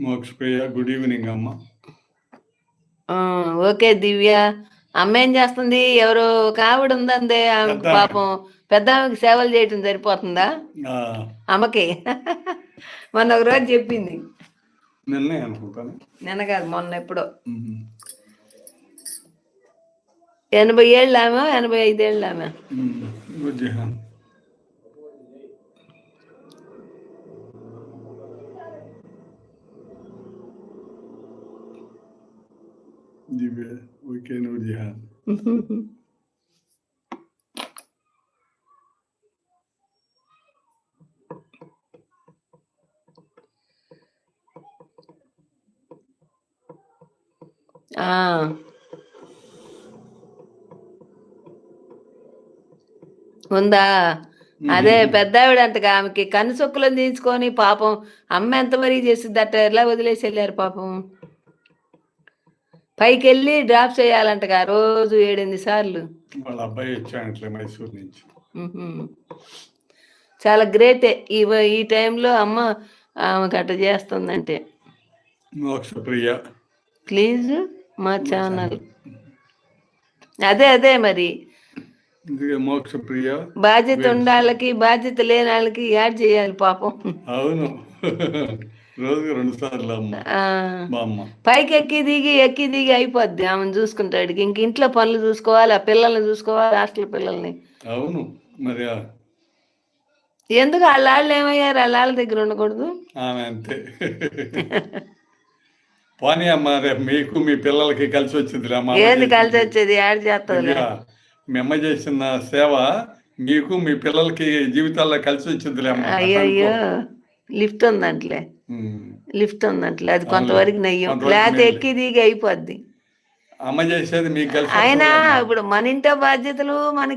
మోక్షప్రియ good evening అమ్మ. Okay దివ్య. అమ్మ ఏం చేస్తుంది? ఎవరో ఒక ఆవిడ ఉందందే, ఆమెకు పెద్దామె. పాపం పెద్ద ఆమెకి సేవలు చేయటం సరిపోతుందా ఆ, అమ్మకి? మొన్న ఒక రోజు చెప్పింది. నిన్నే అనుకుంటాను. నిన్న కాదు, మొన్న ఎప్పుడో. ఉమ్. 80 ఏళ్ళు ఆమె, 85 ఏళ్ళు ఆమె. గుడ్ జిహాన్. దివ్య ఓకే నూర్ జిహాన్. ఆ, ఉందా? అదే పెద్ద ఆవిడ అంటగా, ఆమెకి కనుసొక్కులను తీయించుకొని పాపం అమ్మ ఎంత మరీ చేసింది అట్ట, ఎలా వదిలేసి వెళ్ళారు పాపం. పైకి వెళ్ళి డ్రాప్ చేయాలంటగా రోజు 7-8 సార్లు. వాళ్ళ అబ్బాయి వచ్చాయంట్లే మైసూర్ నుంచి. చాలా గ్రేటే ఈ టైంలో అమ్మ ఆమెకు అట్ట చేస్తుందంటే. మోక్షప్రియ ప్లీజ్ మా ఛానల్. అదే మరి మోక్షప్రియ బాధ్యత ఉన్న వాళ్ళకి బాధ్యత లేని వాళ్ళకి యాడ్ చేయాలి పాపం. అవును. రోజుకి 2 సార్లు అమ్మ బామ్మ. పైకి ఎక్కి దిగి అయిపోద్ది ఆమెను చూసుకుంటాడు. ఇంక ఇంట్లో పనులు చూసుకోవాలి, ఆ పిల్లల్ని చూసుకోవాలి, హాస్టల్ పిల్లల్ని. అవును మరి ఎందుకు వాళ్ళ ఏమయ్యారు? వాళ్ళ దగ్గర ఉండకూడదు ఆమె అంతే. పోనీ అమ్మ, రేపు మీకు మీ పిల్లలకి కలిసి వచ్చింది. ఏది కలిసి వచ్చేది? యాడ్ చేస్తుంది. మీ అమ్మ చేసిన సేవ మీకు మీ పిల్లలకి జీవితాల్లో కలిసి వచ్చిందిలే అమ్మ. అయ్యో లిఫ్ట్ ఉందంటలే, అది కొంతవరకు నయ్యం, లేకపోతే ఎక్కి దిగి అయిపోద్ది. అమ్మ చేసేది మీకు కలిసి. అయినా ఇప్పుడు మన ఇంట్లో బాధ్యతలు మనకి